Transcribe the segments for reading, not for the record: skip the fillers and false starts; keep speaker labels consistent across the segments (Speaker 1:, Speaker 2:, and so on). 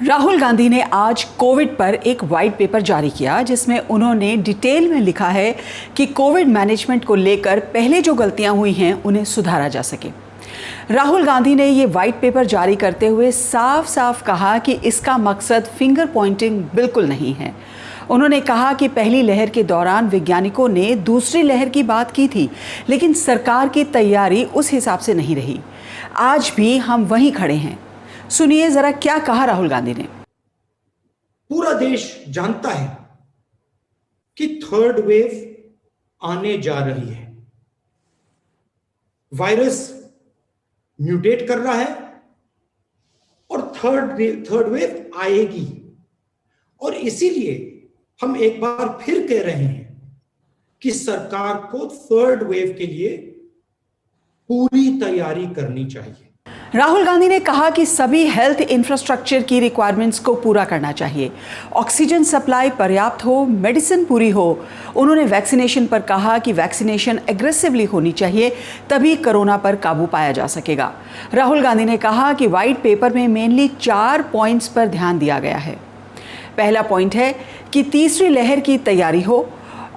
Speaker 1: राहुल गांधी ने आज कोविड पर एक वाइट पेपर जारी किया जिसमें उन्होंने डिटेल में लिखा है कि कोविड मैनेजमेंट को लेकर पहले जो गलतियां हुई हैं उन्हें सुधारा जा सके। राहुल गांधी ने ये वाइट पेपर जारी करते हुए साफ साफ कहा कि इसका मकसद फिंगर पॉइंटिंग बिल्कुल नहीं है। उन्होंने कहा कि पहली लहर के दौरान वैज्ञानिकों ने दूसरी लहर की बात की थी, लेकिन सरकार की तैयारी उस हिसाब से नहीं रही। आज भी हम वहीं खड़े हैं। सुनिए जरा क्या कहा राहुल गांधी ने।
Speaker 2: पूरा देश जानता है कि थर्ड वेव आने जा रही है। वायरस म्यूटेट कर रहा है और थर्ड वेव आएगी। और इसीलिए हम एक बार फिर कह रहे हैं कि सरकार को थर्ड वेव के लिए पूरी तैयारी करनी चाहिए।
Speaker 1: राहुल गांधी ने कहा कि सभी हेल्थ इंफ्रास्ट्रक्चर की रिक्वायरमेंट्स को पूरा करना चाहिए। ऑक्सीजन सप्लाई पर्याप्त हो, मेडिसिन पूरी हो। उन्होंने वैक्सीनेशन पर कहा कि वैक्सीनेशन एग्रेसिवली होनी चाहिए, तभी कोरोना पर काबू पाया जा सकेगा। राहुल गांधी ने कहा कि व्हाइट पेपर में मेनली 4 पॉइंट्स पर ध्यान दिया गया है। पहला पॉइंट है कि तीसरी लहर की तैयारी हो,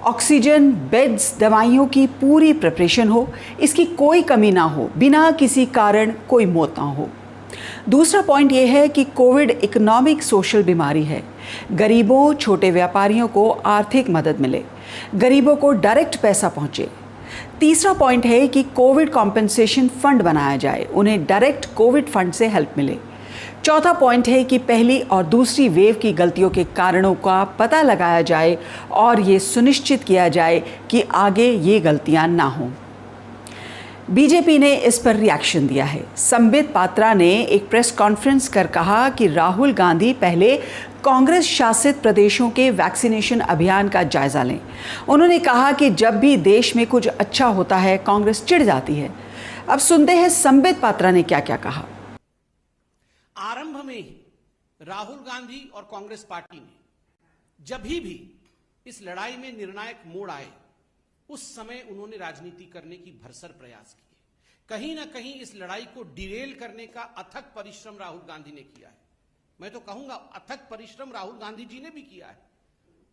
Speaker 1: ऑक्सीजन, बेड्स, दवाइयों की पूरी प्रिपरेशन हो, इसकी कोई कमी ना हो, बिना किसी कारण कोई मौत ना हो। दूसरा पॉइंट यह है कि कोविड इकोनॉमिक सोशल बीमारी है। गरीबों, छोटे व्यापारियों को आर्थिक मदद मिले, गरीबों को डायरेक्ट पैसा पहुंचे। तीसरा पॉइंट है कि कोविड कॉम्पेंसेशन फंड बनाया जाए, उन्हें डायरेक्ट कोविड फंड से हेल्प मिले। चौथा पॉइंट है कि पहली और दूसरी वेव की गलतियों के कारणों का पता लगाया जाए और ये सुनिश्चित किया जाए कि आगे ये गलतियां ना हों। बीजेपी ने इस पर रिएक्शन दिया है। संबित पात्रा ने एक प्रेस कॉन्फ्रेंस कर कहा कि राहुल गांधी पहले कांग्रेस शासित प्रदेशों के वैक्सीनेशन अभियान का जायजा लें। उन्होंने कहा कि जब भी देश में कुछ अच्छा होता है कांग्रेस चिढ़ जाती है। अब सुनते हैं संबित पात्रा ने क्या क्या कहा।
Speaker 3: आरंभ में ही राहुल गांधी और कांग्रेस पार्टी ने जब भी इस लड़ाई में निर्णायक मोड़ आए, उस समय उन्होंने राजनीति करने की भरसक प्रयास किए। कहीं ना कहीं इस लड़ाई को डिरेल करने का अथक परिश्रम राहुल गांधी ने किया है। मैं तो कहूंगा अथक परिश्रम राहुल गांधी जी ने भी किया है।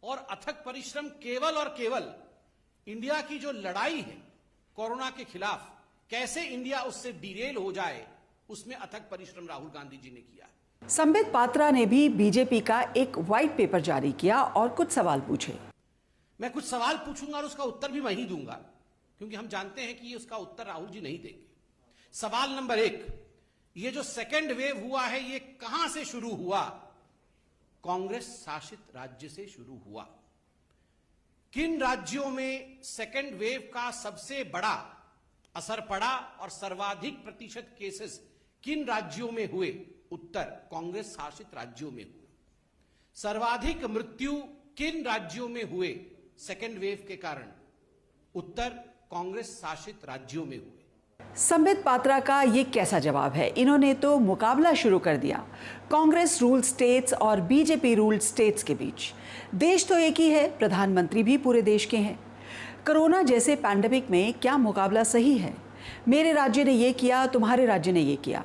Speaker 3: और अथक परिश्रम केवल और केवल इंडिया की जो लड़ाई है कोरोना के खिलाफ, कैसे इंडिया उससे डिरेल हो जाए, उसमें अथक परिश्रम राहुल गांधी जी ने किया।
Speaker 1: संबित पात्रा ने भी बीजेपी का एक व्हाइट पेपर जारी किया और कुछ सवाल पूछे।
Speaker 3: मैं कुछ सवाल पूछूंगा और उसका उत्तर भी मैं ही दूंगा, क्योंकि हम जानते हैं कि उसका उत्तर राहुल जी नहीं देंगे। सवाल नंबर 1, ये जो सेकेंड वेव हुआ है ये कहां से शुरू हुआ? कांग्रेस शासित राज्य से शुरू हुआ। किन राज्यों में सेकेंड वेव का सबसे बड़ा असर पड़ा और सर्वाधिक प्रतिशत केसेस किन राज्यों में हुए? उत्तर, कांग्रेस शासित राज्यों में हुए। सर्वाधिक मृत्यु किन राज्यों में हुए सेकेंड वेव के कारण? उत्तर, कांग्रेस शासित राज्यों में हुए।
Speaker 1: संबित पात्रा का ये कैसा जवाब है? इन्होंने तो मुकाबला शुरू कर दिया कांग्रेस रूल स्टेट्स और बीजेपी रूल स्टेट्स के बीच। देश तो एक ही है, प्रधानमंत्री भी पूरे देश के हैं। कोरोना जैसे पैंडेमिक में क्या मुकाबला सही है? मेरे राज्य ने ये किया, तुम्हारे राज्य ने ये किया।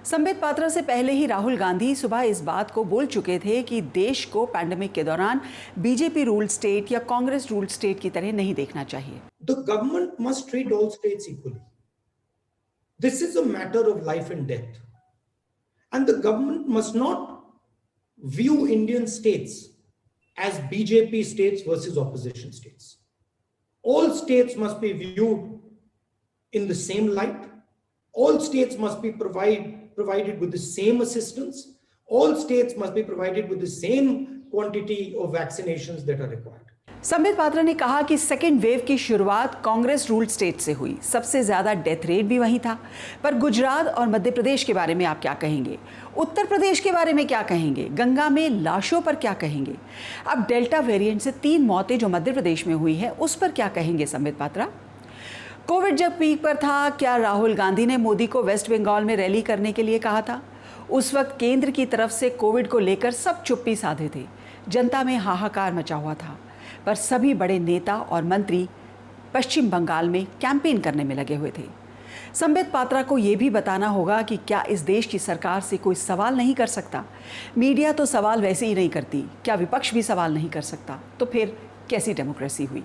Speaker 1: संबित पात्रा से पहले ही राहुल गांधी सुबह इस बात को बोल चुके थे कि देश को पैंडेमिक के दौरान बीजेपी रूल स्टेट या कांग्रेस रूल स्टेट की तरह नहीं देखना चाहिए।
Speaker 2: The government must treat all states equally. This is a matter of life and death. And the government must not view Indian states as BJP states versus opposition states. All states must be viewed in the same light. All states must be provided with the same assistance. All states must be provided with the same quantity of vaccinations that are required.
Speaker 1: Sambit Patra ने कहा कि second wave की शुरुआत Congress rule state से हुई, सबसे ज्यादा death rate भी वहीं था। पर गुजरात और मध्य प्रदेश के बारे में आप क्या कहेंगे? उत्तर प्रदेश के बारे में क्या कहेंगे? गंगा में लाशों पर क्या कहेंगे? अब डेल्टा वेरिएंट से 3 मौतें जो मध्य प्रदेश में हुई है उस पर क्या कहेंगे संबित पात्रा? कोविड जब पीक पर था, क्या राहुल गांधी ने मोदी को वेस्ट बंगाल में रैली करने के लिए कहा था? उस वक्त केंद्र की तरफ से कोविड को लेकर सब चुप्पी साधे थे, जनता में हाहाकार मचा हुआ था। पर सभी बड़े नेता और मंत्री पश्चिम बंगाल में कैंपेन करने में लगे हुए थे। संबित पात्रा को ये भी बताना होगा कि क्या इस देश की सरकार से कोई सवाल नहीं कर सकता? मीडिया तो सवाल वैसे ही नहीं करती, क्या विपक्ष भी सवाल नहीं कर सकता? तो फिर कैसी डेमोक्रेसी हुई?